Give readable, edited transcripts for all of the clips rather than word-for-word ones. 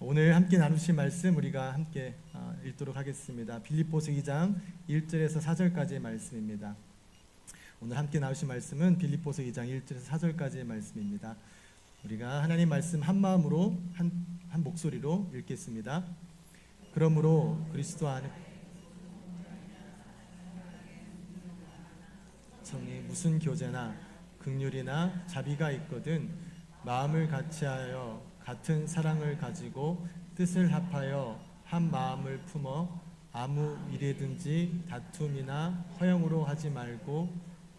오늘 함께 나누실 말씀 우리가 함께 읽도록 하겠습니다. 빌립보서 2장 1절에서 4절까지의 말씀입니다. 오늘 함께 나누실 말씀은 빌립보서 2장 1절에서 4절까지의 말씀입니다. 우리가 하나님 말씀 한 마음으로 한 목소리로 읽겠습니다. 그러므로 그리스도 안에 성이 무슨 교제나 긍휼이나 자비가 있거든 마음을 같이하여 같은 사랑을 가지고 뜻을 합하여 한 마음을 품어 아무 일이든지 다툼이나 허영으로 하지 말고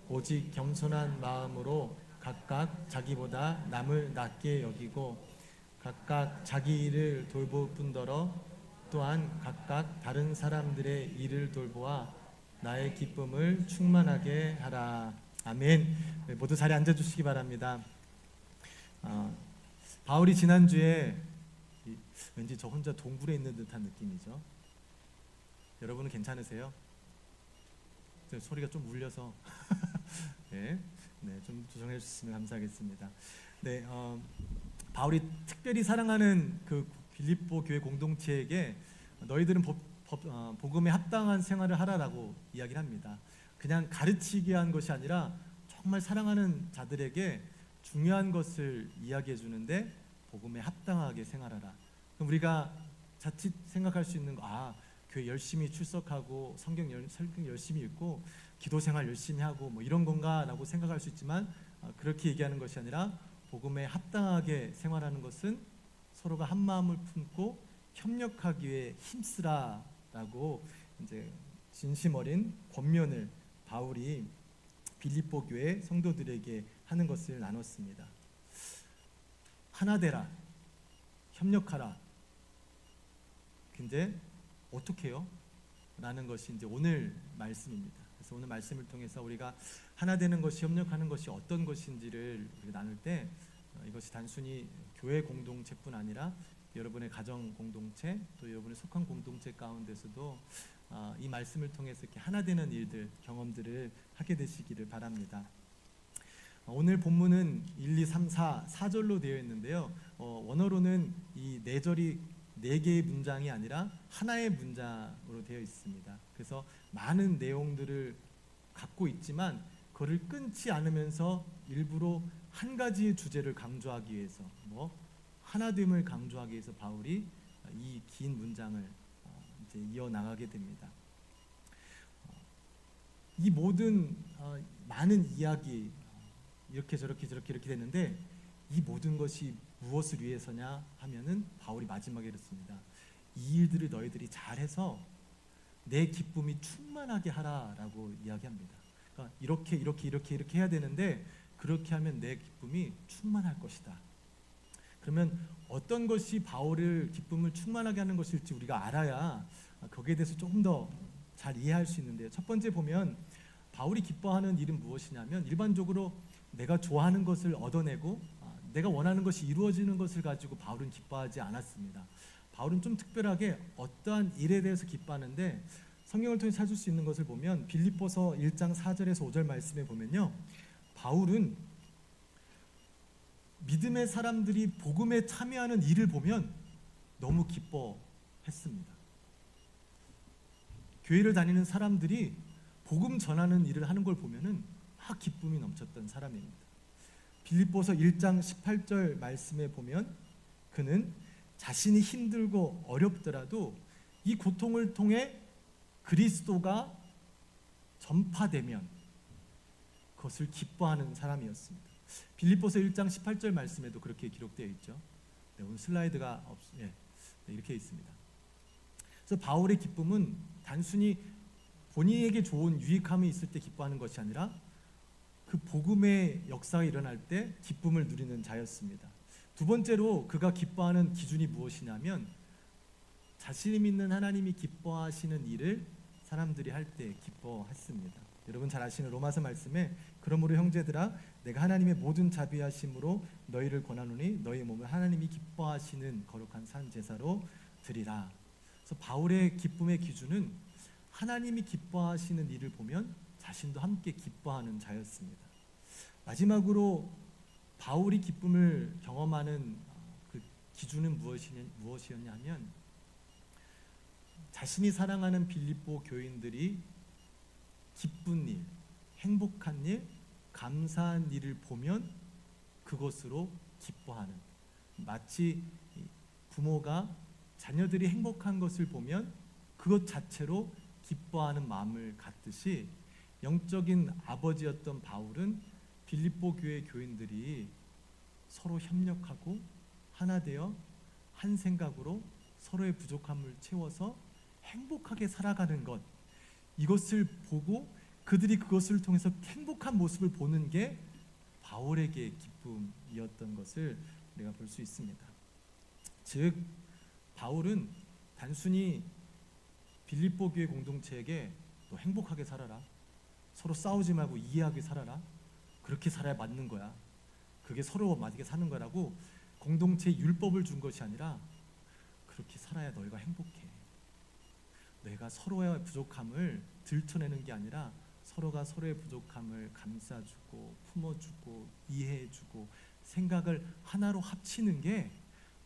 오직 겸손한 마음으로 각각 자기보다 남을 낮게 여기고 각각 자기 일을 돌볼 뿐더러 또한 각각 다른 사람들의 일을 돌보아 나의 기쁨을 충만하게 하라. 아멘. 모두 자리에 앉아주시기 바랍니다. 바울이 지난주에 왠지 저 혼자 동굴에 있는 듯한 느낌이죠. 여러분은 괜찮으세요? 소리가 좀 울려서 네, 좀 조정해 주시면 감사하겠습니다. 네, 바울이 특별히 사랑하는 그 빌립보 교회 공동체에게 너희들은 복음에 합당한 생활을 하라라고 이야기를 합니다. 그냥 가르치게 한 것이 아니라 정말 사랑하는 자들에게 중요한 것을 이야기해 주는데 복음에 합당하게 생활하라. 그럼 우리가 자칫 생각할 수 있는 거, 교회 열심히 출석하고 성경 열심히 읽고 기도 생활 열심히 하고 뭐 이런 건가라고 생각할 수 있지만 그렇게 얘기하는 것이 아니라 복음에 합당하게 생활하는 것은 서로가 한 마음을 품고 협력하기 위해 힘쓰라라고 이제 진심 어린 권면을 바울이 빌립보 교회 성도들에게 하는 것을 나눴습니다. 하나 되라, 협력하라. 근데 어떻게 해요? 라는 것이 이제 오늘 말씀입니다. 그래서 오늘 말씀을 통해서 우리가 하나 되는 것이, 협력하는 것이 어떤 것인지를 나눌 때 이것이 단순히 교회 공동체뿐 아니라 여러분의 가정 공동체, 또 여러분의 속한 공동체 가운데서도 이 말씀을 통해서 이렇게 하나 되는 일들, 경험들을 하게 되시기를 바랍니다. 오늘 본문은 1, 2, 3, 4절로 되어 있는데요. 원어로는 이 4절이 4개의 문장이 아니라 하나의 문장으로 되어 있습니다. 그래서 많은 내용들을 갖고 있지만 그를 끊지 않으면서 일부러 한 가지의 주제를 강조하기 위해서 하나됨을 강조하기 위해서 바울이 이 긴 문장을 이제 이어나가게 됩니다. 이 모든 많은 이야기 이렇게 저렇게 됐는데 이 모든 것이 무엇을 위해서냐 하면은 바울이 마지막에 이렇습니다. 이 일들을 너희들이 잘해서 내 기쁨이 충만하게 하라라고 이야기합니다. 그러니까 이렇게 해야 되는데 그렇게 하면 내 기쁨이 충만할 것이다. 그러면 어떤 것이 바울의 기쁨을 충만하게 하는 것일지 우리가 알아야 거기에 대해서 조금 더 잘 이해할 수 있는데요. 첫 번째 보면 바울이 기뻐하는 일은 무엇이냐면 일반적으로 내가 좋아하는 것을 얻어내고 내가 원하는 것이 이루어지는 것을 가지고 바울은 기뻐하지 않았습니다. 바울은 좀 특별하게 어떠한 일에 대해서 기뻐하는데 성경을 통해 찾을 수 있는 것을 보면 빌립보서 1장 4절에서 5절 말씀에 보면요. 바울은 믿음의 사람들이 복음에 참여하는 일을 보면 너무 기뻐했습니다. 교회를 다니는 사람들이 복음 전하는 일을 하는 걸 보면은 막 기쁨이 넘쳤던 사람입니다. 빌립보서 1장 18절 말씀에 보면 그는 자신이 힘들고 어렵더라도 이 고통을 통해 그리스도가 전파되면 그것을 기뻐하는 사람이었습니다. 빌립보서 1장 18절 말씀에도 그렇게 기록되어 있죠. 네, 오늘 슬라이드가 이렇게 있습니다. 그래서 바울의 기쁨은 단순히 본인에게 좋은 유익함이 있을 때 기뻐하는 것이 아니라 그 복음의 역사가 일어날 때 기쁨을 누리는 자였습니다. 두 번째로 그가 기뻐하는 기준이 무엇이냐면 자신이 믿는 하나님이 기뻐하시는 일을 사람들이 할 때 기뻐했습니다. 여러분 잘 아시는 로마서 말씀에 그러므로 형제들아 내가 하나님의 모든 자비하심으로 너희를 권하노니 너희 몸을 하나님이 기뻐하시는 거룩한 산 제사로 드리라. 그래서 바울의 기쁨의 기준은 하나님이 기뻐하시는 일을 보면 자신도 함께 기뻐하는 자였습니다. 마지막으로 바울이 기쁨을 경험하는 그 기준은 무엇이었냐 하면 자신이 사랑하는 빌립보 교인들이 기쁜 일, 행복한 일, 감사한 일을 보면 그것으로 기뻐하는, 마치 부모가 자녀들이 행복한 것을 보면 그것 자체로 기뻐하는 마음을 갖듯이 영적인 아버지였던 바울은 빌립보 교회 교인들이 서로 협력하고 하나 되어 한 생각으로 서로의 부족함을 채워서 행복하게 살아가는 것, 이것을 보고 그들이 그것을 통해서 행복한 모습을 보는 게 바울에게 기쁨이었던 것을 우리가 볼 수 있습니다. 즉 바울은 단순히 빌립보 교회 공동체에게 너 행복하게 살아라, 서로 싸우지 말고 이해하게 살아라, 그렇게 살아야 맞는 거야, 그게 서로 맞게 사는 거라고 공동체 율법을 준 것이 아니라 그렇게 살아야 너희가 행복해, 내가 서로의 부족함을 들춰내는 게 아니라 서로가 서로의 부족함을 감싸주고 품어주고 이해해주고 생각을 하나로 합치는 게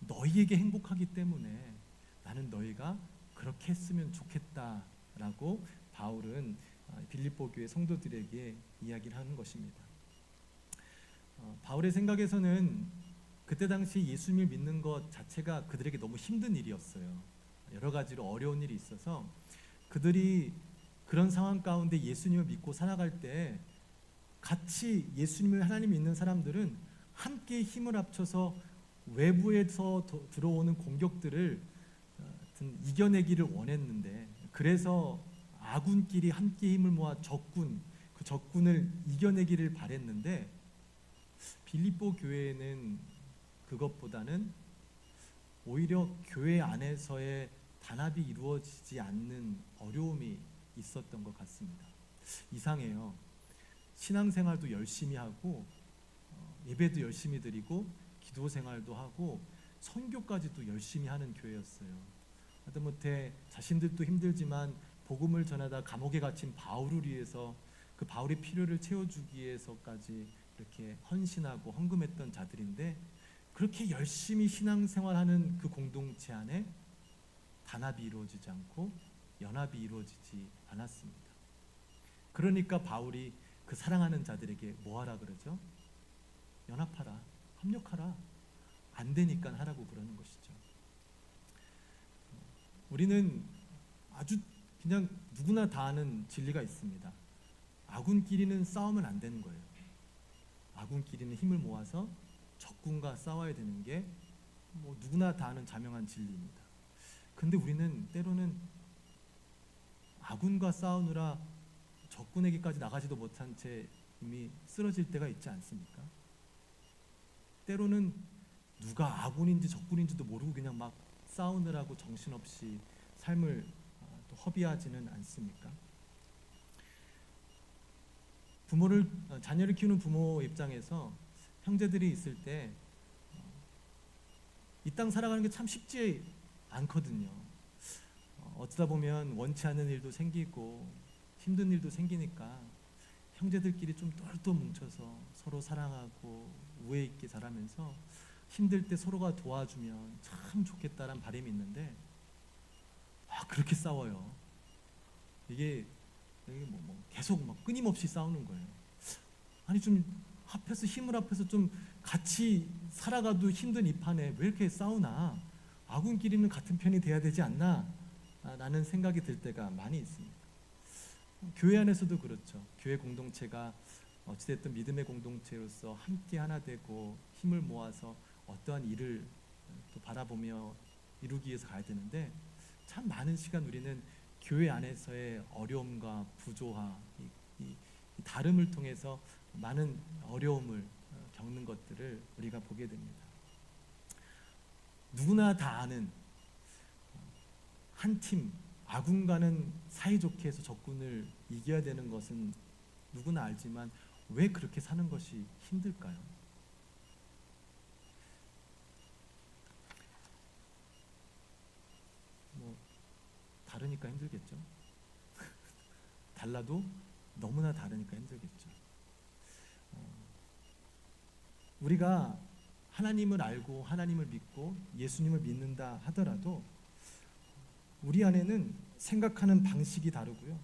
너희에게 행복하기 때문에 나는 너희가 그렇게 했으면 좋겠다라고 바울은 빌립보 교회 성도들에게 이야기를 하는 것입니다. 바울의 생각에서는 그때 당시 예수님을 믿는 것 자체가 그들에게 너무 힘든 일이었어요. 여러 가지로 어려운 일이 있어서 그들이 그런 상황 가운데 예수님을 믿고 살아갈 때 같이 예수님을 하나님 믿는 사람들은 함께 힘을 합쳐서 외부에서 들어오는 공격들을 이겨내기를 원했는데, 그래서 아군끼리 함께 힘을 모아 그 적군을 이겨내기를 바랬는데 빌립보 교회는 그것보다는 오히려 교회 안에서의 단합이 이루어지지 않는 어려움이 있었던 것 같습니다. 이상해요. 신앙생활도 열심히 하고 예배도 열심히 드리고 기도 생활도 하고 선교까지도 열심히 하는 교회였어요. 하다못해 자신들도 힘들지만 복음을 전하다 감옥에 갇힌 바울을 위해서 그 바울의 필요를 채워주기 위해서까지 이렇게 헌신하고 헌금했던 자들인데, 그렇게 열심히 신앙생활하는 그 공동체 안에 단합이 이루어지지 않고 연합이 이루어지지 않았습니다. 그러니까 바울이 그 사랑하는 자들에게 뭐 하라 그러죠? 연합하라, 협력하라. 안 되니까 하라고 그러는 것이죠. 우리는 아주 그냥 누구나 다 아는 진리가 있습니다. 아군끼리는 싸우면 안 되는 거예요. 아군끼리는 힘을 모아서 적군과 싸워야 되는 게 뭐 누구나 다 아는 자명한 진리입니다. 근데 우리는 때로는 아군과 싸우느라 적군에게까지 나가지도 못한 채 이미 쓰러질 때가 있지 않습니까? 때로는 누가 아군인지 적군인지도 모르고 그냥 막 싸우느라고 정신없이 삶을 또 허비하지는 않습니까? 자녀를 키우는 부모 입장에서 형제들이 있을 때 이 땅 살아가는 게 참 쉽지 않거든요. 어쩌다 보면 원치 않는 일도 생기고 힘든 일도 생기니까 형제들끼리 좀 똘똘 뭉쳐서 서로 사랑하고 우애 있게 자라면서 힘들 때 서로가 도와주면 참 좋겠다라는 바람이 있는데 그렇게 싸워요. 이게 계속 막 끊임없이 싸우는 거예요. 아니 좀 합해서 힘을 합해서 좀 같이 살아가도 힘든 이 판에 왜 이렇게 싸우나? 아군끼리는 같은 편이 돼야 되지 않나? 라는 생각이 들 때가 많이 있습니다. 교회 안에서도 그렇죠. 교회 공동체가 어찌됐든 믿음의 공동체로서 함께 하나 되고 힘을 모아서 어떠한 일을 또 바라보며 이루기 위해서 가야 되는데, 참 많은 시간 우리는 교회 안에서의 어려움과 부조화, 이 다름을 통해서 많은 어려움을 겪는 것들을 우리가 보게 됩니다. 누구나 다 아는 한 팀 아군과는 사이좋게 해서 적군을 이겨야 되는 것은 누구나 알지만 왜 그렇게 사는 것이 힘들까요? 다르니까 힘들겠죠. 달라도 너무나 다르니까 힘들겠죠. 우리가 하나님을 알고 하나님을 믿고 예수님을 믿는다 하더라도 우리 안에는 생각하는 방식이 다르고요.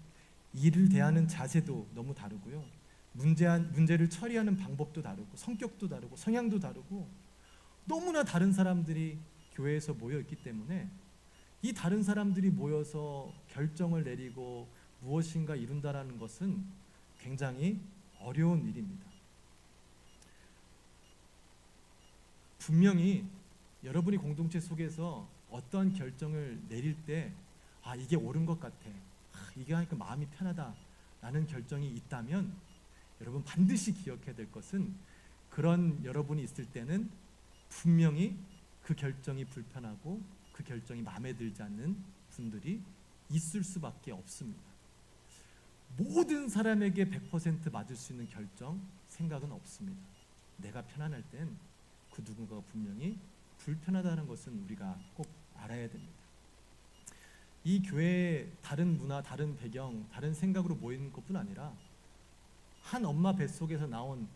일을 대하는 자세도 너무 다르고요. 문제를 처리하는 방법도 다르고 성격도 다르고 성향도 다르고 너무나 다른 사람들이 교회에서 모여 있기 때문에 이 다른 사람들이 모여서 결정을 내리고 무엇인가 이룬다라는 것은 굉장히 어려운 일입니다. 분명히 여러분이 공동체 속에서 어떤 결정을 내릴 때 이게 옳은 것 같아, 이게 하니까 마음이 편하다라는 결정이 있다면 여러분 반드시 기억해야 될 것은 그런 여러분이 있을 때는 분명히 그 결정이 불편하고 그 결정이 마음에 들지 않는 분들이 있을 수밖에 없습니다. 모든 사람에게 100% 맞을 수 있는 결정, 생각은 없습니다. 내가 편안할 땐 그 누군가가 분명히 불편하다는 것은 우리가 꼭 알아야 됩니다. 이 교회에 다른 문화, 다른 배경, 다른 생각으로 모이는 것뿐 아니라 한 엄마 뱃속에서 나온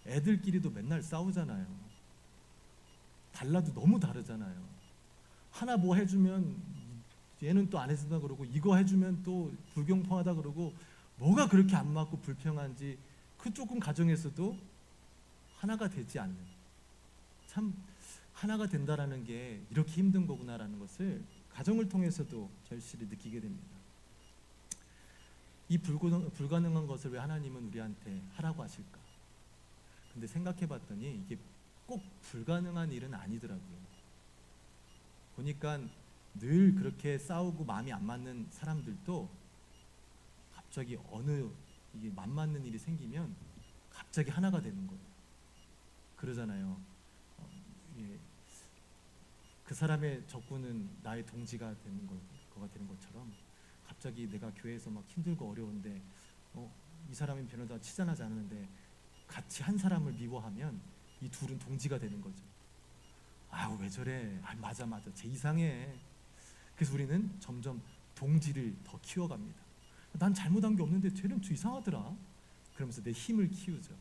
애들끼리도 맨날 싸우잖아요. 달라도 너무 다르잖아요. 하나 뭐 해주면 얘는 또 안 해준다 그러고 이거 해주면 또 불공평하다 그러고 뭐가 그렇게 안 맞고 불평한지 그 조금 가정에서도 하나가 되지 않는, 참 하나가 된다라는 게 이렇게 힘든 거구나라는 것을 가정을 통해서도 절실히 느끼게 됩니다. 이 불가능한 것을 왜 하나님은 우리한테 하라고 하실까? 근데 생각해 봤더니 이게 꼭 불가능한 일은 아니더라고요. 보니까 늘 그렇게 싸우고 마음이 안 맞는 사람들도 갑자기 어느 이게 맘 맞는 일이 생기면 갑자기 하나가 되는 거예요. 그러잖아요. 그 사람의 적군은 나의 동지가 되는 거가 되는 것처럼 갑자기 내가 교회에서 막 힘들고 어려운데 이 사람이 변호사 치잔하지 않는데 같이 한 사람을 미워하면 이 둘은 동지가 되는 거죠. 왜 저래? 맞아 쟤 이상해. 그래서 우리는 점점 동지를 더 키워갑니다. 난 잘못한 게 없는데 쟤는 좀 이상하더라. 그러면서 내 힘을 키우죠.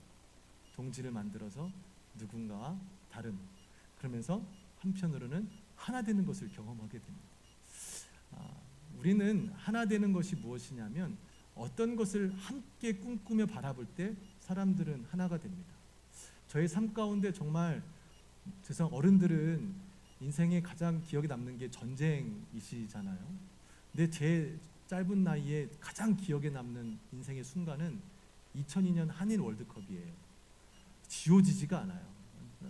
동지를 만들어서 누군가와 다름, 그러면서 한편으로는 하나 되는 것을 경험하게 됩니다. 우리는 하나 되는 것이 무엇이냐면 어떤 것을 함께 꿈꾸며 바라볼 때 사람들은 하나가 됩니다. 저의 삶 가운데 정말 어른들은 인생에 가장 기억에 남는 게 전쟁이시잖아요. 근데 제 짧은 나이에 가장 기억에 남는 인생의 순간은 2002년 한일 월드컵이에요. 지워지지가 않아요.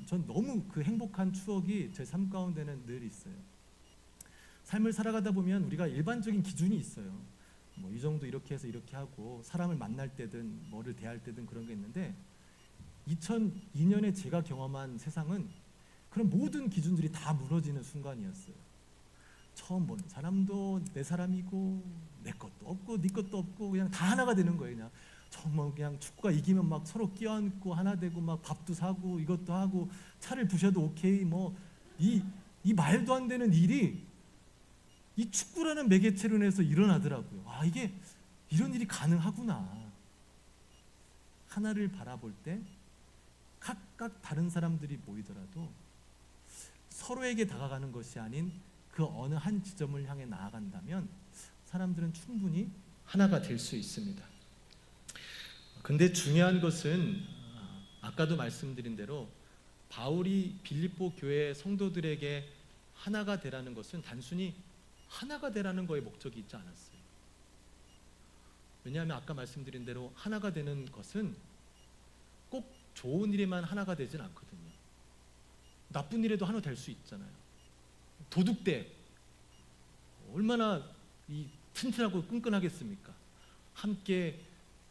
전 너무 그 행복한 추억이 제 삶 가운데는 늘 있어요. 삶을 살아가다 보면 우리가 일반적인 기준이 있어요. 뭐 이 정도 이렇게 해서 이렇게 하고 사람을 만날 때든 뭐를 대할 때든 그런 게 있는데 2002년에 제가 경험한 세상은 그런 모든 기준들이 다 무너지는 순간이었어요. 처음 보는 사람도 내 사람이고 내 것도 없고 네 것도 없고 그냥 다 하나가 되는 거예요. 그냥 정말 그냥 축구가 이기면 막 서로 껴안고 하나 되고 막 밥도 사고 이것도 하고 차를 부셔도 오케이 뭐 이 말도 안 되는 일이 이 축구라는 매개체로 인해서 일어나더라고요. 이게 이런 일이 가능하구나. 하나를 바라볼 때 각각 다른 사람들이 모이더라도 서로에게 다가가는 것이 아닌 그 어느 한 지점을 향해 나아간다면 사람들은 충분히 하나가 될 수 있습니다. 근데 중요한 것은 아까도 말씀드린 대로 바울이 빌립보 교회 성도들에게 하나가 되라는 것은 단순히 하나가 되라는 거에 목적이 있지 않았어요. 왜냐하면 아까 말씀드린 대로 하나가 되는 것은 꼭 좋은 일에만 하나가 되진 않거든요. 나쁜 일에도 하나 될 수 있잖아요. 도둑대 얼마나 이 튼튼하고 끈끈하겠습니까? 함께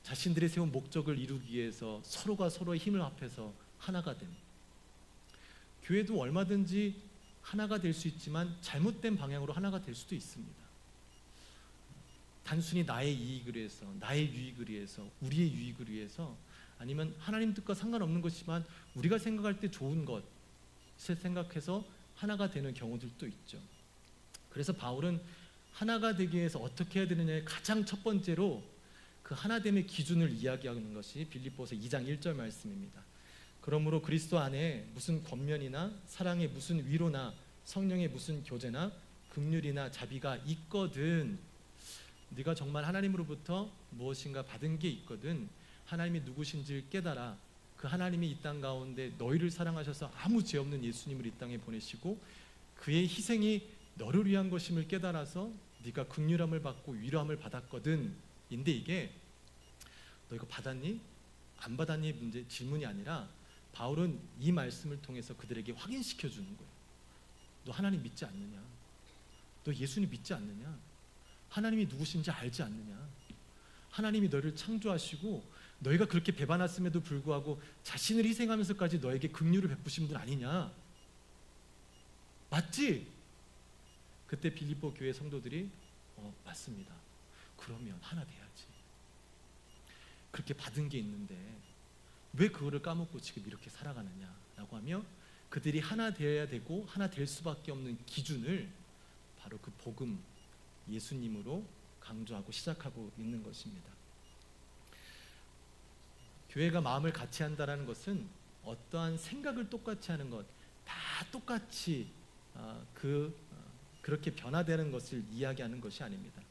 자신들의 세운 목적을 이루기 위해서 서로가 서로의 힘을 합해서 하나가 됩니다. 교회도 얼마든지 하나가 될 수 있지만 잘못된 방향으로 하나가 될 수도 있습니다. 단순히 나의 이익을 위해서, 나의 유익을 위해서, 우리의 유익을 위해서, 아니면 하나님 뜻과 상관없는 것이지만 우리가 생각할 때 좋은 것을 생각해서 하나가 되는 경우들도 있죠. 그래서 바울은 하나가 되기 위해서 어떻게 해야 되느냐에 가장 첫 번째로 그 하나됨의 기준을 이야기하는 것이 빌립보서 2장 1절 말씀입니다. 그러므로 그리스도 안에 무슨 권면이나 사랑의 무슨 위로나 성령의 무슨 교제나 긍휼이나 자비가 있거든, 네가 정말 하나님으로부터 무엇인가 받은 게 있거든, 하나님이 누구신지를 깨달아. 그 하나님이 이 땅 가운데 너희를 사랑하셔서 아무 죄 없는 예수님을 이 땅에 보내시고 그의 희생이 너를 위한 것임을 깨달아서 네가 긍휼함을 받고 위로함을 받았거든. 인데 이게 너 이거 받았니? 안 받았니? 문제 질문이 아니라 바울은 이 말씀을 통해서 그들에게 확인시켜 주는 거예요. 너 하나님 믿지 않느냐? 너 예수님 믿지 않느냐? 하나님이 누구신지 알지 않느냐? 하나님이 너를 창조하시고 너희가 그렇게 배반했음에도 불구하고 자신을 희생하면서까지 너에게 긍휼을 베푸신 분 아니냐? 맞지? 그때 빌립보 교회 성도들이 맞습니다. 그러면 하나 돼야지. 그렇게 받은 게 있는데 왜 그거를 까먹고 지금 이렇게 살아가느냐라고 하며 그들이 하나 되어야 되고 하나 될 수밖에 없는 기준을 바로 그 복음 예수님으로 강조하고 시작하고 있는 것입니다. 교회가 마음을 같이 한다라는 것은 어떠한 생각을 똑같이 하는 것, 다 똑같이 그렇게 변화되는 것을 이야기하는 것이 아닙니다.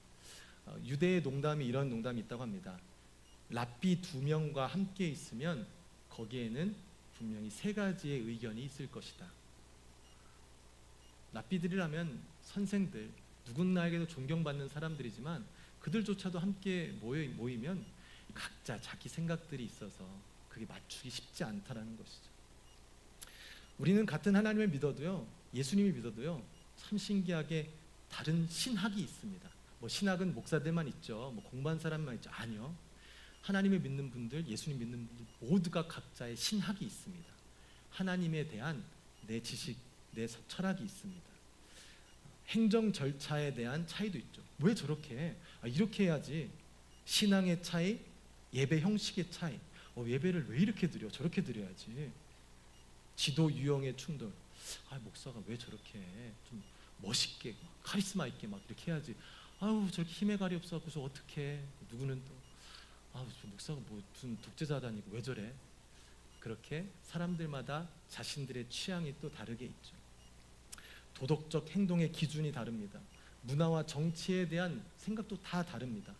유대의 농담이 이런 농담이 있다고 합니다. 랍비 2명과 함께 있으면 거기에는 분명히 3가지의 의견이 있을 것이다. 랍비들이라면 선생들, 누군가에게도 존경받는 사람들이지만 그들조차도 함께 모이면 각자 자기 생각들이 있어서 그게 맞추기 쉽지 않다라는 것이죠. 우리는 같은 하나님을 믿어도요, 예수님을 믿어도요, 참 신기하게 다른 신학이 있습니다. 신학은 목사들만 있죠, 공부한 사람만 있죠. 아니요, 하나님을 믿는 분들, 예수님 믿는 분들 모두가 각자의 신학이 있습니다. 하나님에 대한 내 지식, 내 철학이 있습니다. 행정 절차에 대한 차이도 있죠. 왜 저렇게 해? 이렇게 해야지. 신앙의 차이, 예배 형식의 차이. 예배를 왜 이렇게 드려? 저렇게 드려야지. 지도 유형의 충돌. 목사가 왜 저렇게 해? 좀 멋있게, 카리스마 있게 이렇게 해야지. 저렇게 힘에 가리 없어서 어떻게 해? 누구는 또 목사가 무슨 독재자도 아니고 왜 저래? 그렇게 사람들마다 자신들의 취향이 또 다르게 있죠. 도덕적 행동의 기준이 다릅니다. 문화와 정치에 대한 생각도 다 다릅니다.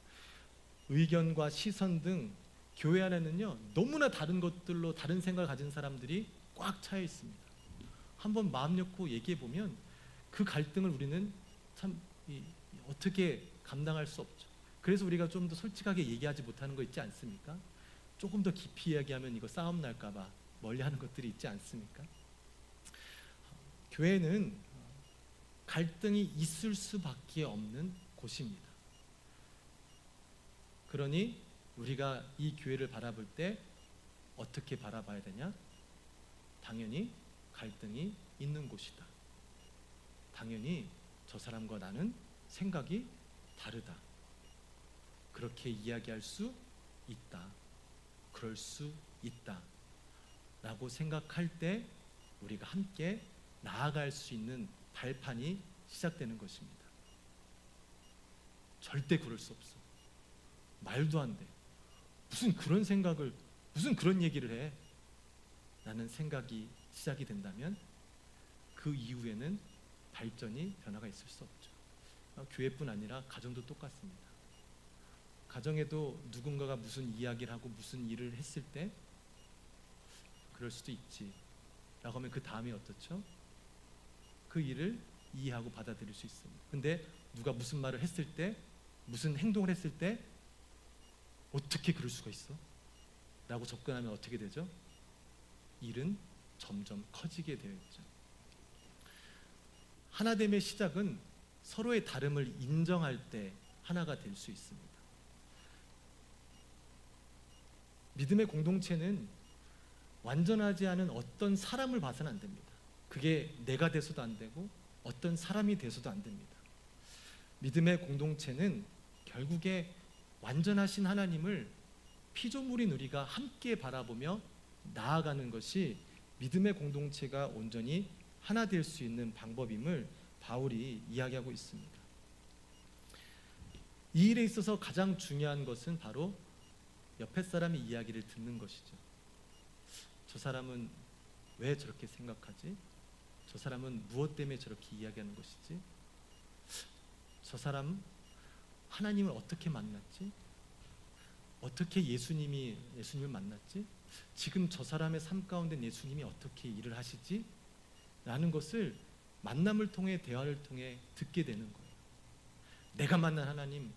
의견과 시선 등 교회 안에는요, 너무나 다른 것들로 다른 생각을 가진 사람들이 꽉 차여 있습니다. 한번 마음 놓고 얘기해 보면 그 갈등을 우리는 참 어떻게 감당할 수 없죠. 그래서 우리가 좀 더 솔직하게 얘기하지 못하는 거 있지 않습니까? 조금 더 깊이 이야기하면 이거 싸움 날까 봐 멀리하는 것들이 있지 않습니까? 교회는 갈등이 있을 수밖에 없는 곳입니다. 그러니 우리가 이 교회를 바라볼 때 어떻게 바라봐야 되냐? 당연히 갈등이 있는 곳이다. 당연히 저 사람과 나는 생각이 다르다. 그렇게 이야기할 수 있다. 그럴 수 있다. 라고 생각할 때 우리가 함께 나아갈 수 있는 발판이 시작되는 것입니다. 절대 그럴 수 없어. 말도 안 돼. 무슨 그런 생각을, 무슨 그런 얘기를 해? 라는 생각이 시작이 된다면 그 이후에는 발전이, 변화가 있을 수 없죠. 교회뿐 아니라 가정도 똑같습니다. 가정에도 누군가가 무슨 이야기를 하고 무슨 일을 했을 때 그럴 수도 있지 라고 하면 그 다음에 어떻죠? 그 일을 이해하고 받아들일 수 있습니다. 근데 누가 무슨 말을 했을 때, 무슨 행동을 했을 때 어떻게 그럴 수가 있어? 라고 접근하면 어떻게 되죠? 일은 점점 커지게 되어 있죠. 하나됨의 시작은 서로의 다름을 인정할 때 하나가 될 수 있습니다. 믿음의 공동체는 완전하지 않은 어떤 사람을 봐서는 안 됩니다. 그게 내가 돼서도 안 되고 어떤 사람이 돼서도 안 됩니다. 믿음의 공동체는 결국에 완전하신 하나님을 피조물인 우리가 함께 바라보며 나아가는 것이 믿음의 공동체가 온전히 하나 될 수 있는 방법임을 바울이 이야기하고 있습니다. 이 일에 있어서 가장 중요한 것은 바로 옆에 사람의 이야기를 듣는 것이죠. 저 사람은 왜 저렇게 생각하지? 저 사람은 무엇 때문에 저렇게 이야기하는 것이지? 저 사람 하나님을 어떻게 만났지? 어떻게 예수님을 만났지? 지금 저 사람의 삶 가운데 예수님이 어떻게 일을 하시지? 라는 것을 만남을 통해, 대화를 통해 듣게 되는 거예요. 내가 만난 하나님,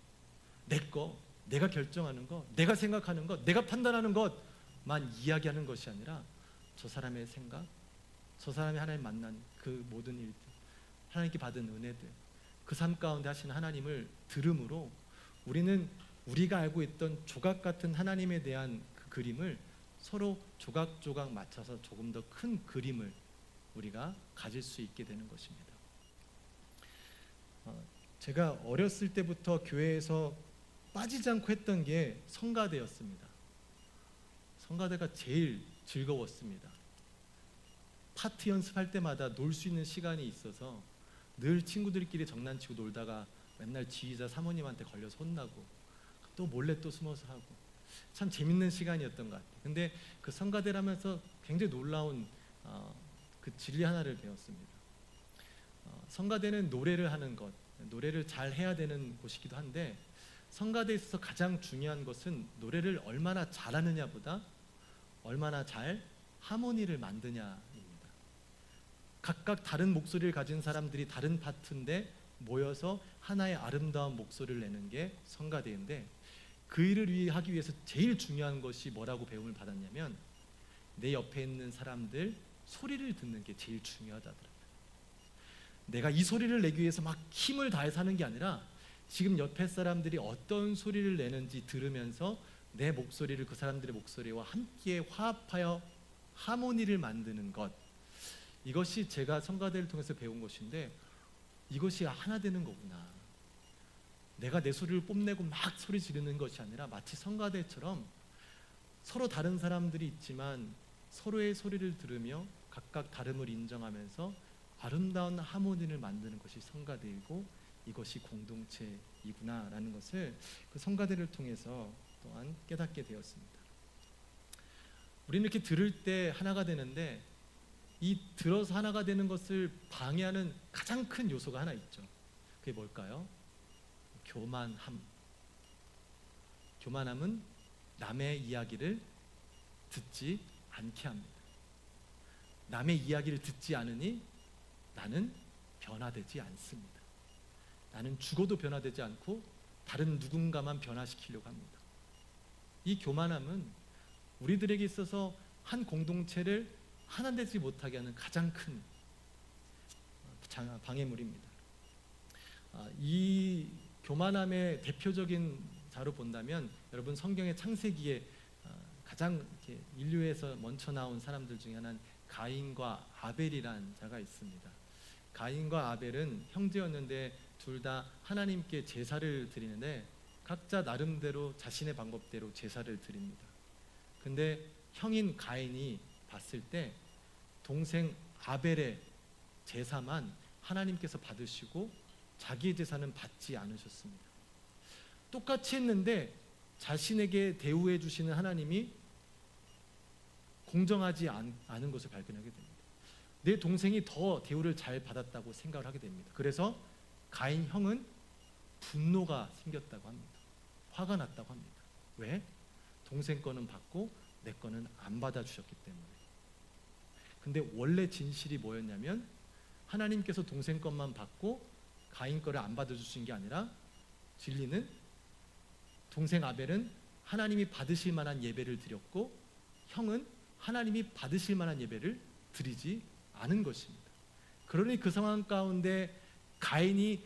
내가 결정하는 것, 내가 생각하는 것, 내가 판단하는 것만 이야기하는 것이 아니라 저 사람의 생각, 저 사람이 하나님 만난 그 모든 일들, 하나님께 받은 은혜들, 그 삶 가운데 하신 하나님을 들음으로 우리는 우리가 알고 있던 조각 같은 하나님에 대한 그 그림을 서로 조각조각 맞춰서 조금 더 큰 그림을 우리가 가질 수 있게 되는 것입니다. 제가 어렸을 때부터 교회에서 빠지지 않고 했던 게 성가대였습니다. 성가대가 제일 즐거웠습니다. 파트 연습할 때마다 놀 수 있는 시간이 있어서 늘 친구들끼리 장난치고 놀다가 맨날 지휘자 사모님한테 걸려서 혼나고 또 몰래 또 숨어서 하고 참 재밌는 시간이었던 것 같아요. 근데 그 성가대를 하면서 굉장히 놀라운 그 진리 하나를 배웠습니다. 성가대는 노래를 하는 것, 노래를 잘 해야 되는 곳이기도 한데 성가대에 있어서 가장 중요한 것은 노래를 얼마나 잘하느냐보다 얼마나 잘 하모니를 만드냐입니다. 각각 다른 목소리를 가진 사람들이 다른 파트인데 모여서 하나의 아름다운 목소리를 내는 게 성가대인데 그 일을 하기 위해서 제일 중요한 것이 뭐라고 배움을 받았냐면 내 옆에 있는 사람들 소리를 듣는 게 제일 중요하다더라고요. 내가 이 소리를 내기 위해서 막 힘을 다해서 하는 게 아니라 지금 옆에 사람들이 어떤 소리를 내는지 들으면서 내 목소리를 그 사람들의 목소리와 함께 화합하여 하모니를 만드는 것, 이것이 제가 성가대를 통해서 배운 것인데 이것이 하나 되는 거구나. 내가 내 소리를 뽐내고 막 소리 지르는 것이 아니라 마치 성가대처럼 서로 다른 사람들이 있지만 서로의 소리를 들으며 각각 다름을 인정하면서 아름다운 하모니를 만드는 것이 성가대이고 이것이 공동체이구나라는 것을 그 성가대를 통해서 또한 깨닫게 되었습니다. 우리는 이렇게 들을 때 하나가 되는데 이 들어서 하나가 되는 것을 방해하는 가장 큰 요소가 하나 있죠. 그게 뭘까요? 교만함. 교만함은 남의 이야기를 듣지 않게 합니다. 남의 이야기를 듣지 않으니 나는 변화되지 않습니다. 나는 죽어도 변화되지 않고 다른 누군가만 변화시키려고 합니다. 이 교만함은 우리들에게 있어서 한 공동체를 하나 되지 못하게 하는 가장 큰 방해물입니다. 이 교만함의 대표적인 자로 본다면 여러분 성경의 창세기에 가장 이렇게 인류에서 먼저 나온 사람들 중에 하나는 가인과 아벨이란 자가 있습니다. 가인과 아벨은 형제였는데 둘 다 하나님께 제사를 드리는데 각자 나름대로 자신의 방법대로 제사를 드립니다. 근데 형인 가인이 봤을 때 동생 아벨의 제사만 하나님께서 받으시고 자기의 제사는 받지 않으셨습니다. 똑같이 했는데 자신에게 대우해 주시는 하나님이 공정하지 않은 것을 발견하게 됩니다. 내 동생이 더 대우를 잘 받았다고 생각을 하게 됩니다. 그래서 가인 형은 분노가 생겼다고 합니다. 화가 났다고 합니다. 왜? 동생 거는 받고 내 거는 안 받아주셨기 때문에. 근데 원래 진실이 뭐였냐면 하나님께서 동생 것만 받고 가인 거를 안 받아주신 게 아니라 진리는 동생 아벨은 하나님이 받으실 만한 예배를 드렸고 형은 하나님이 받으실 만한 예배를 드리지 않은 것입니다. 그러니 그 상황 가운데 가인이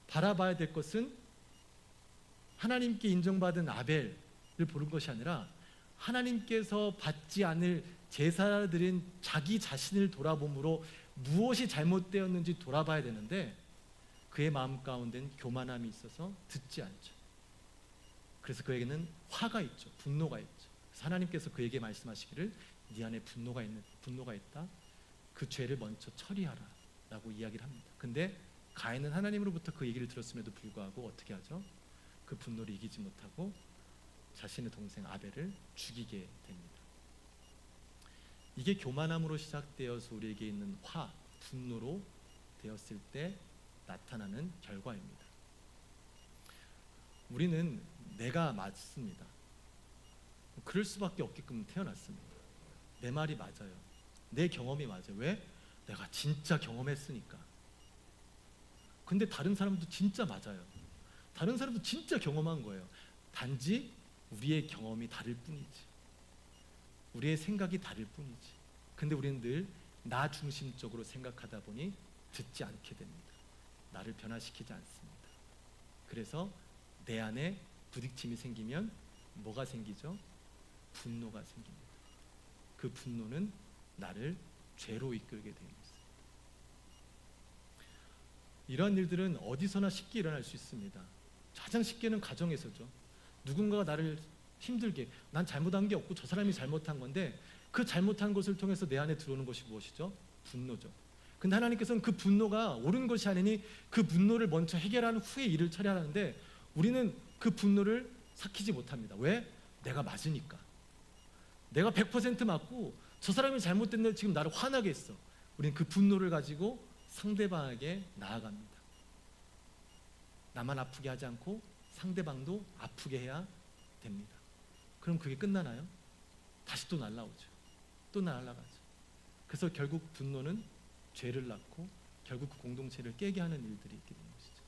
바라봐야 될 것은 하나님께 인정받은 아벨을 보는 것이 아니라 하나님께서 받지 않을 제사를 드린 자기 자신을 돌아봄으로 무엇이 잘못되었는지 돌아봐야 되는데 그의 마음 가운데는 교만함이 있어서 듣지 않죠. 그래서 그에게는 화가 있죠. 분노가 있죠. 그래서 하나님께서 그에게 말씀하시기를 네 안에 분노가 있다. 그 죄를 먼저 처리하라 라고 이야기를 합니다. 근데 가인은 하나님으로부터 그 얘기를 들었음에도 불구하고 어떻게 하죠? 그 분노를 이기지 못하고 자신의 동생 아벨을 죽이게 됩니다. 이게 교만함으로 시작되어서 우리에게 있는 분노로 되었을 때 나타나는 결과입니다. 우리는 내가 맞습니다. 그럴 수밖에 없게끔 태어났습니다. 내 말이 맞아요. 내 경험이 맞아요. 왜? 내가 진짜 경험했으니까. 근데 다른 사람도 진짜 맞아요. 다른 사람도 진짜 경험한 거예요. 단지 우리의 경험이 다를 뿐이지. 우리의 생각이 다를 뿐이지. 근데 우리는 늘 나 중심적으로 생각하다 보니 듣지 않게 됩니다. 나를 변화시키지 않습니다. 그래서 내 안에 부딪힘이 생기면 뭐가 생기죠? 분노가 생깁니다. 그 분노는 나를 죄로 이끌게 됩니다. 이러한 일들은 어디서나 쉽게 일어날 수 있습니다. 가장 쉽게는 가정에서죠. 누군가가 나를 힘들게, 난 잘못한 게 없고 저 사람이 잘못한 건데 그 잘못한 것을 통해서 내 안에 들어오는 것이 무엇이죠? 분노죠. 근데 하나님께서는 그 분노가 옳은 것이 아니니 그 분노를 먼저 해결한 후에 일을 처리하는데 우리는 그 분노를 삭히지 못합니다. 왜? 내가 맞으니까. 내가 100% 맞고 저 사람이 잘못됐는데 지금 나를 화나게 했어. 우리는 그 분노를 가지고 상대방에게 나아갑니다. 나만 아프게 하지 않고 상대방도 아프게 해야 됩니다. 그럼 그게 끝나나요? 다시 또 날아오죠. 또 날아가죠. 그래서 결국 분노는 죄를 낳고 결국 그 공동체를 깨게 하는 일들이 있게 되는 것이죠.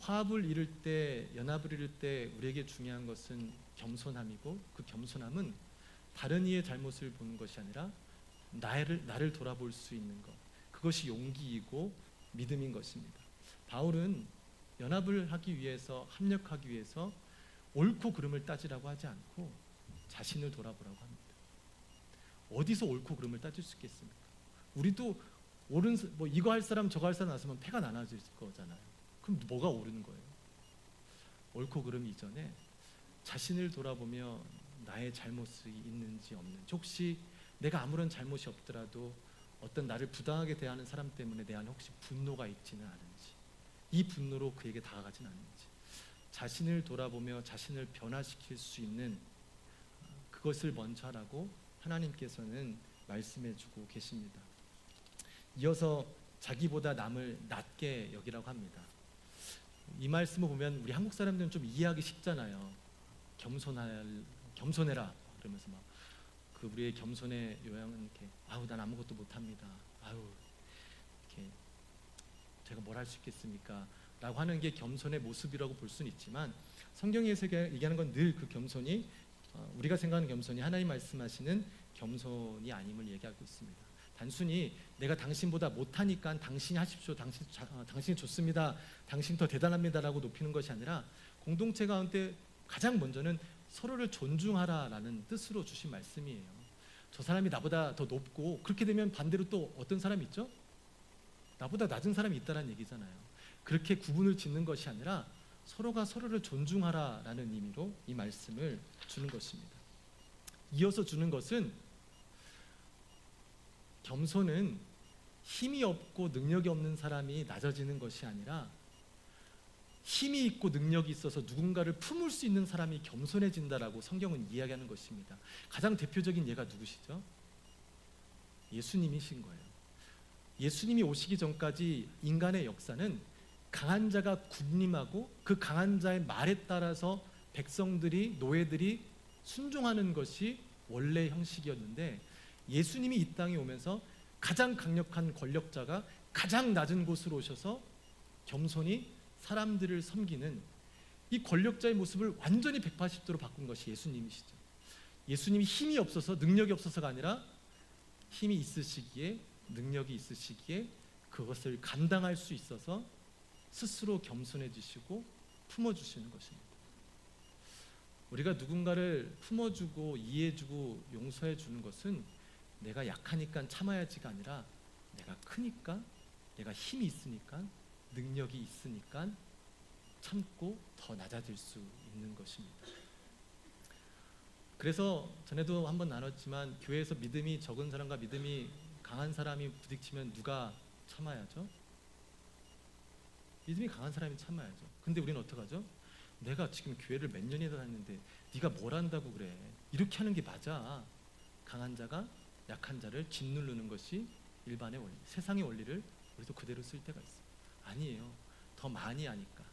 화합을 이룰 때, 연합을 이룰 때 우리에게 중요한 것은 겸손함이고 그 겸손함은 다른 이의 잘못을 보는 것이 아니라 나를 돌아볼 수 있는 것, 그것이 용기이고 믿음인 것입니다. 바울은 연합을 하기 위해서, 합력하기 위해서 옳고 그름을 따지라고 하지 않고 자신을 돌아보라고 합니다. 어디서 옳고 그름을 따질 수 있겠습니까? 우리도 이거 할 사람 저거 할 사람 나서면 패가 나눠질 거잖아요. 그럼 뭐가 옳은 거예요? 옳고 그름 이전에 자신을 돌아보며 나의 잘못이 있는지 없는지, 혹시 내가 아무런 잘못이 없더라도 어떤 나를 부당하게 대하는 사람 때문에 내 안에 혹시 분노가 있지는 않은지, 이 분노로 그에게 다가가진 않는지, 자신을 돌아보며 자신을 변화시킬 수 있는 그것을 먼저 하라고 하나님께서는 말씀해주고 계십니다. 이어서 자기보다 남을 낮게 여기라고 합니다. 이 말씀을 보면 우리 한국 사람들은 좀 이해하기 쉽잖아요. 겸손해라 그러면서 막 그 우리의 겸손의 요양은 이렇게 난 아무것도 못합니다. 이렇게 제가 뭘 할 수 있겠습니까? 라고 하는 게 겸손의 모습이라고 볼 수는 있지만 성경에서 얘기하는 건 늘 그 겸손이 우리가 생각하는 겸손이 하나님 말씀하시는 겸손이 아님을 얘기하고 있습니다. 단순히 내가 당신보다 못하니까 당신이 하십시오, 당신이 좋습니다, 당신 더 대단합니다라고 높이는 것이 아니라 공동체 가운데 가장 먼저는 서로를 존중하라라는 뜻으로 주신 말씀이에요. 저 사람이 나보다 더 높고, 그렇게 되면 반대로 또 어떤 사람이 있죠? 나보다 낮은 사람이 있다는 얘기잖아요. 그렇게 구분을 짓는 것이 아니라 서로가 서로를 존중하라라는 의미로 이 말씀을 주는 것입니다. 이어서 주는 것은 겸손은 힘이 없고 능력이 없는 사람이 낮아지는 것이 아니라 힘이 있고 능력이 있어서 누군가를 품을 수 있는 사람이 겸손해진다라고 성경은 이야기하는 것입니다. 가장 대표적인 예가 누구시죠? 예수님이신 거예요. 예수님이 오시기 전까지 인간의 역사는 강한 자가 군림하고 그 강한 자의 말에 따라서 백성들이, 노예들이 순종하는 것이 원래 형식이었는데, 예수님이 이 땅에 오면서 가장 강력한 권력자가 가장 낮은 곳으로 오셔서 겸손히 사람들을 섬기는 이 권력자의 모습을 완전히 180도로 바꾼 것이 예수님이시죠. 예수님이 힘이 없어서, 능력이 없어서가 아니라 힘이 있으시기에, 능력이 있으시기에 그것을 감당할 수 있어서 스스로 겸손해지시고 품어주시는 것입니다. 우리가 누군가를 품어주고 이해해주고 용서해주는 것은 내가 약하니까 참아야지가 아니라 내가 크니까, 내가 힘이 있으니까, 능력이 있으니까 참고 더 낮아질 수 있는 것입니다. 그래서 전에도 한번 나눴지만 교회에서 믿음이 적은 사람과 믿음이 강한 사람이 부딪히면 누가 참아야죠? 믿음이 강한 사람이 참아야죠. 근데 우리는 어떡하죠? 내가 지금 교회를 몇 년이나 다녔는데 네가 뭘 안다고 그래? 이렇게 하는 게 맞아. 강한 자가 약한 자를 짓누르는 것이 일반의 원리, 세상의 원리를 우리도 그대로 쓸 때가 있어요. 아니에요. 더 많이 아니까,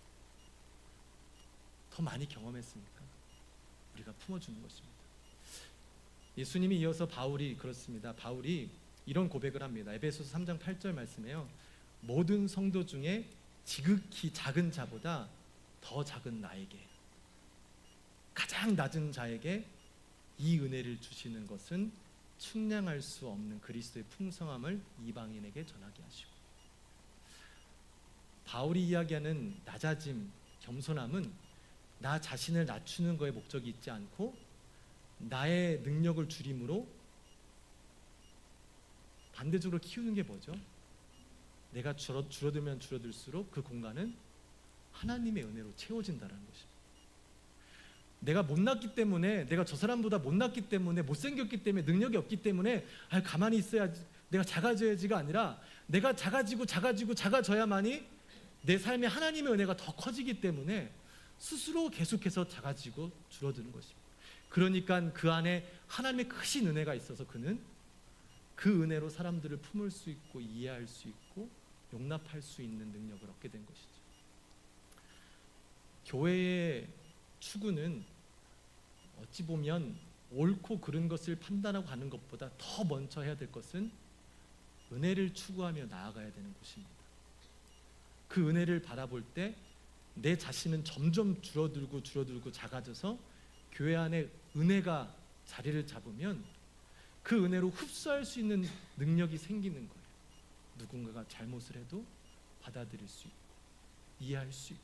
더 많이 경험했으니까 우리가 품어주는 것입니다. 예수님이 이어서 바울이 그렇습니다. 바울이 이런 고백을 합니다. 에베소서 3장 8절 말씀에요. 모든 성도 중에 지극히 작은 자보다 더 작은 나에게, 가장 낮은 자에게 이 은혜를 주시는 것은 측량할 수 없는 그리스도의 풍성함을 이방인에게 전하게 하시고, 바울이 이야기하는 낮아짐, 겸손함은 나 자신을 낮추는 거에 목적이 있지 않고 나의 능력을 줄임으로 반대적으로 키우는 게 뭐죠? 내가 줄어들면 줄어들수록 그 공간은 하나님의 은혜로 채워진다는 것입니다. 내가 못났기 때문에, 내가 저 사람보다 못났기 때문에, 못생겼기 때문에, 능력이 없기 때문에 가만히 있어야지, 내가 작아져야지가 아니라 내가 작아져야만이 내 삶에 하나님의 은혜가 더 커지기 때문에 스스로 계속해서 작아지고 줄어드는 것입니다. 그러니까 그 안에 하나님의 크신 은혜가 있어서 그는 그 은혜로 사람들을 품을 수 있고 이해할 수 있고 용납할 수 있는 능력을 얻게 된 것이죠. 교회의 추구는 어찌 보면 옳고 그른 것을 판단하고 가는 것보다 더 먼저 해야 될 것은 은혜를 추구하며 나아가야 되는 것입니다. 그 은혜를 바라볼 때 내 자신은 점점 줄어들고 작아져서 교회 안에 은혜가 자리를 잡으면 그 은혜로 흡수할 수 있는 능력이 생기는 거예요. 누군가가 잘못을 해도 받아들일 수 있고 이해할 수 있고.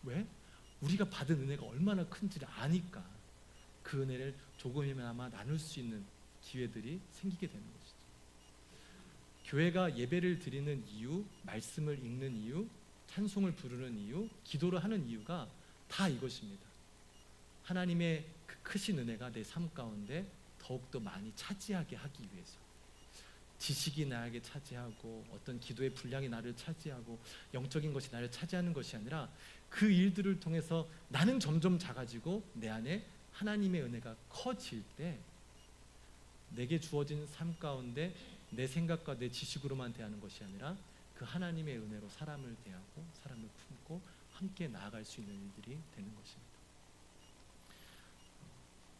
왜? 우리가 받은 은혜가 얼마나 큰지를 아니까 그 은혜를 조금이나마 나눌 수 있는 기회들이 생기게 되는 것이죠. 교회가 예배를 드리는 이유, 말씀을 읽는 이유, 찬송을 부르는 이유, 기도를 하는 이유가 다 이것입니다. 하나님의 그 크신 은혜가 내 삶 가운데 더욱더 많이 차지하게 하기 위해서. 지식이 나에게 차지하고 어떤 기도의 분량이 나를 차지하고 영적인 것이 나를 차지하는 것이 아니라 그 일들을 통해서 나는 점점 작아지고 내 안에 하나님의 은혜가 커질 때 내게 주어진 삶 가운데 내 생각과 내 지식으로만 대하는 것이 아니라 그 하나님의 은혜로 사람을 대하고 사람을 품고 함께 나아갈 수 있는 일들이 되는 것입니다.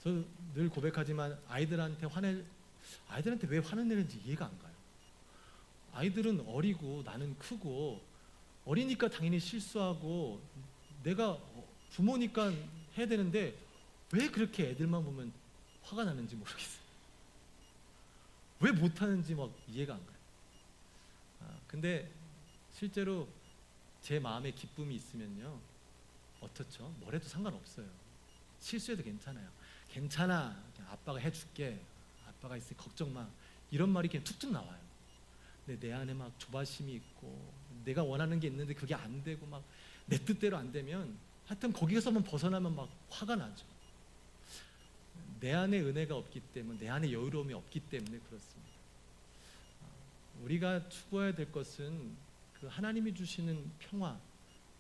저는 늘 고백하지만 아이들한테 왜 화를 내는지 이해가 안 가요. 아이들은 어리고 나는 크고, 어리니까 당연히 실수하고 내가 부모니까 해야 되는데 왜 그렇게 애들만 보면 화가 나는지 모르겠어요. 왜 못하는지 막 이해가 안 가요. 근데 실제로 제 마음에 기쁨이 있으면요, 어떻죠? 뭘 해도 상관없어요. 실수해도 괜찮아요. 괜찮아, 아빠가 해줄게, 아빠가 있으니 걱정 마, 이런 말이 그냥 툭툭 나와요. 근데 내 안에 막 조바심이 있고 내가 원하는 게 있는데 그게 안 되고 막 내 뜻대로 안 되면 하여튼 거기에서만 벗어나면 막 화가 나죠. 내 안에 은혜가 없기 때문에, 내 안에 여유로움이 없기 때문에 그렇습니다. 우리가 추구해야 될 것은 그 하나님이 주시는 평화,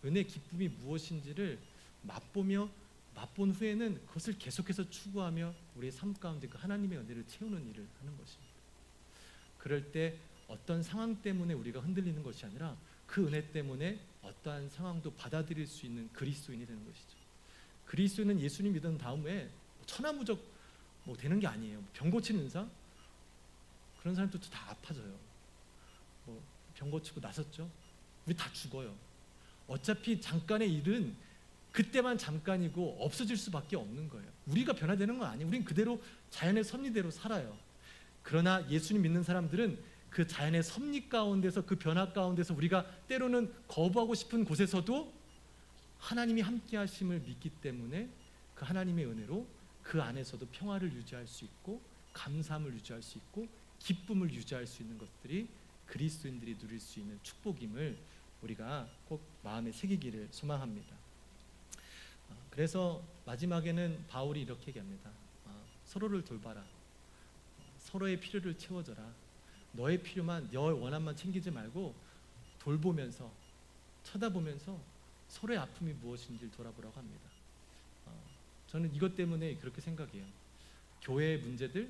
은혜, 기쁨이 무엇인지를 맛본 후에는 그것을 계속해서 추구하며 우리의 삶 가운데 그 하나님의 은혜를 채우는 일을 하는 것입니다. 그럴 때 어떤 상황 때문에 우리가 흔들리는 것이 아니라 그 은혜 때문에 어떠한 상황도 받아들일 수 있는 그리스도인이 되는 것이죠. 그리스도인은 예수님 믿은 다음에 천하무적 되는 게 아니에요. 병 고치는 의사? 그런 사람들도 다 아파져요. 병 고치고 나섰죠? 우리 다 죽어요. 어차피 잠깐의 일은 그때만 잠깐이고 없어질 수밖에 없는 거예요. 우리가 변화되는 건 아니에요. 우린 그대로 자연의 섭리대로 살아요. 그러나 예수님 믿는 사람들은 그 자연의 섭리 가운데서, 그 변화 가운데서 우리가 때로는 거부하고 싶은 곳에서도 하나님이 함께 하심을 믿기 때문에 그 하나님의 은혜로 그 안에서도 평화를 유지할 수 있고 감사함을 유지할 수 있고 기쁨을 유지할 수 있는 것들이 그리스도인들이 누릴 수 있는 축복임을 우리가 꼭 마음에 새기기를 소망합니다. 그래서 마지막에는 바울이 이렇게 얘기합니다. 서로를 돌봐라. 서로의 필요를 채워줘라. 너의 필요만, 너의 원함만 챙기지 말고 돌보면서, 쳐다보면서 서로의 아픔이 무엇인지를 돌아보라고 합니다. 저는 이것 때문에 그렇게 생각해요. 교회의 문제들,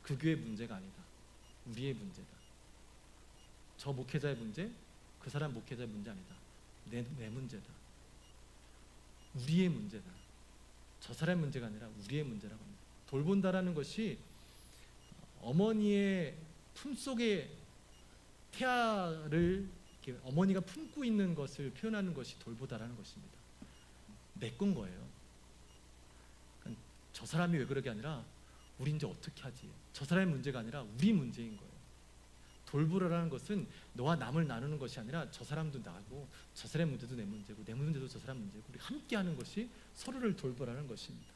그 교회 문제가 아니다. 우리의 문제다. 저 목회자의 문제, 그 사람 목회자의 문제 아니다. 내 문제다. 우리의 문제다. 저 사람의 문제가 아니라 우리의 문제라고 합니다. 돌본다라는 것이 어머니의 품속에 태아를 이렇게 어머니가 품고 있는 것을 표현하는 것이 돌보다라는 것입니다. 내 건 거예요. 그러니까 저 사람이 왜 그러게 아니라 우리 이제 어떻게 하지? 저 사람의 문제가 아니라 우리 문제인 거예요. 돌보라라는 것은 너와 남을 나누는 것이 아니라 저 사람도 나고 저 사람의 문제도 내 문제고 내 문제도 저 사람 문제고 우리 함께 하는 것이 서로를 돌보라는 것입니다.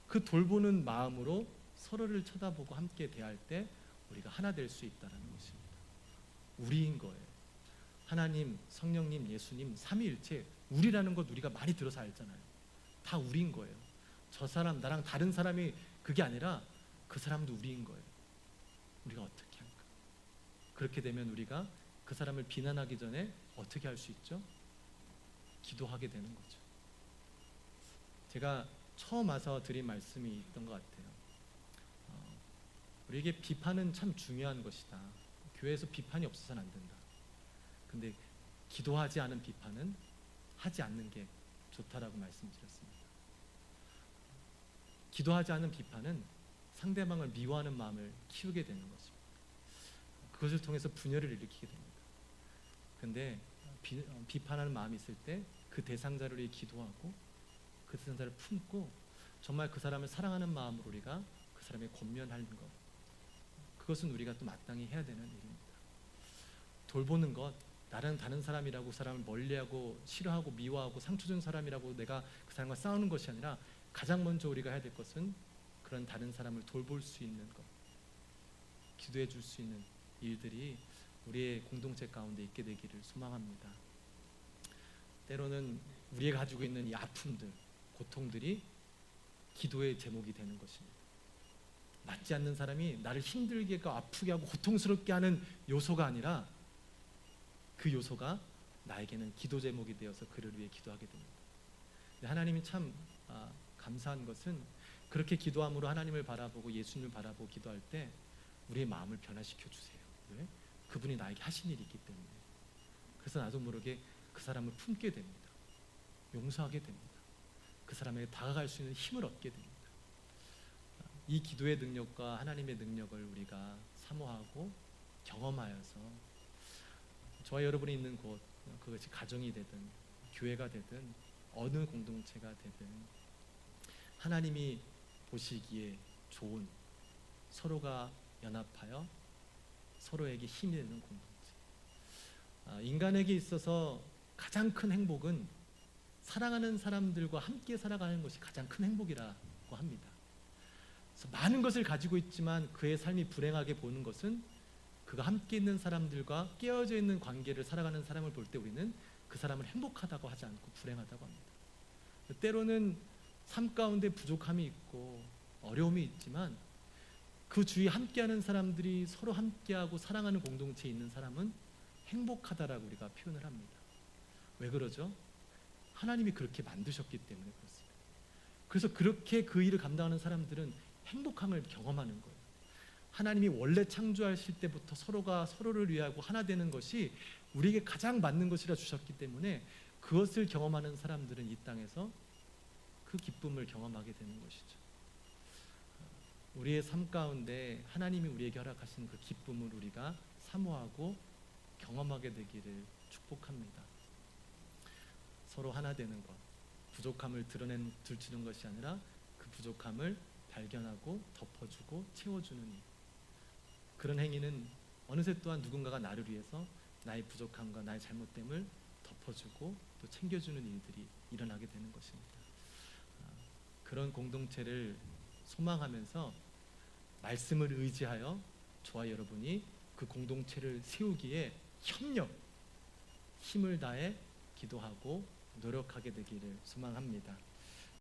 그 돌보는 마음으로 서로를 쳐다보고 함께 대할 때 우리가 하나 될 수 있다는 것입니다. 우리인 거예요. 하나님, 성령님, 예수님, 삼위일체 우리라는 것 우리가 많이 들어서 알잖아요. 다 우리인 거예요. 저 사람, 나랑 다른 사람이 그게 아니라 그 사람도 우리인 거예요. 우리가 어떻게 할까? 그렇게 되면 우리가 그 사람을 비난하기 전에 어떻게 할 수 있죠? 기도하게 되는 거죠. 제가 처음 와서 드린 말씀이 있던 것 같아요. 우리에게 비판은 참 중요한 것이다. 교회에서 비판이 없어서는 안 된다. 근데 기도하지 않은 비판은 하지 않는 게 좋다라고 말씀드렸습니다. 기도하지 않은 비판은 상대방을 미워하는 마음을 키우게 되는 것입니다. 그것을 통해서 분열을 일으키게 됩니다. 근데 비판하는 마음이 있을 때 그 대상자를 위해 기도하고 그 대상자를 품고 정말 그 사람을 사랑하는 마음으로 우리가 그 사람의 권면하는 것, 그것은 우리가 또 마땅히 해야 되는 일입니다. 돌보는 것, 나는 다른 사람이라고 그 사람을 멀리하고 싫어하고 미워하고 상처 준 사람이라고 내가 그 사람과 싸우는 것이 아니라 가장 먼저 우리가 해야 될 것은 그런 다른 사람을 돌볼 수 있는 것, 기도해 줄 수 있는 일들이 우리의 공동체 가운데 있게 되기를 소망합니다. 때로는 우리가 가지고 있는 이 아픔들, 고통들이 기도의 제목이 되는 것입니다. 맞지 않는 사람이 나를 힘들게 하고 아프게 하고 고통스럽게 하는 요소가 아니라 그 요소가 나에게는 기도 제목이 되어서 그를 위해 기도하게 됩니다. 하나님이 참 감사한 것은 그렇게 기도함으로 하나님을 바라보고 예수님을 바라보고 기도할 때 우리의 마음을 변화시켜 주세요. 왜? 그분이 나에게 하신 일이 있기 때문에. 그래서 나도 모르게 그 사람을 품게 됩니다. 용서하게 됩니다. 그 사람에게 다가갈 수 있는 힘을 얻게 됩니다. 이 기도의 능력과 하나님의 능력을 우리가 사모하고 경험하여서 저와 여러분이 있는 곳, 그것이 가정이 되든 교회가 되든 어느 공동체가 되든 하나님이 보시기에 좋은, 서로가 연합하여 서로에게 힘이 되는 공동체. 인간에게 있어서 가장 큰 행복은 사랑하는 사람들과 함께 살아가는 것이 가장 큰 행복이라고 합니다. 그래서 많은 것을 가지고 있지만 그의 삶이 불행하게 보는 것은 그가 함께 있는 사람들과 깨어져 있는 관계를 살아가는 사람을 볼 때 우리는 그 사람을 행복하다고 하지 않고 불행하다고 합니다. 때로는 삶 가운데 부족함이 있고 어려움이 있지만 그 주위에 함께하는 사람들이 서로 함께하고 사랑하는 공동체에 있는 사람은 행복하다라고 우리가 표현을 합니다. 왜 그러죠? 하나님이 그렇게 만드셨기 때문에 그렇습니다. 그래서 그렇게 그 일을 감당하는 사람들은 행복함을 경험하는 거예요. 하나님이 원래 창조하실 때부터 서로가 서로를 위하고 하나 되는 것이 우리에게 가장 맞는 것이라 주셨기 때문에 그것을 경험하는 사람들은 이 땅에서 그 기쁨을 경험하게 되는 것이죠. 우리의 삶 가운데 하나님이 우리에게 허락하신 그 기쁨을 우리가 사모하고 경험하게 되기를 축복합니다. 서로 하나 되는 것, 부족함을 들추는 것이 아니라 그 부족함을 발견하고 덮어주고 채워주는 일. 그런 행위는 어느새 또한 누군가가 나를 위해서 나의 부족함과 나의 잘못됨을 덮어주고 또 챙겨주는 일들이 일어나게 되는 것입니다. 그런 공동체를 소망하면서 말씀을 의지하여 저와 여러분이 그 공동체를 세우기에 협력, 힘을 다해 기도하고 노력하게 되기를 소망합니다.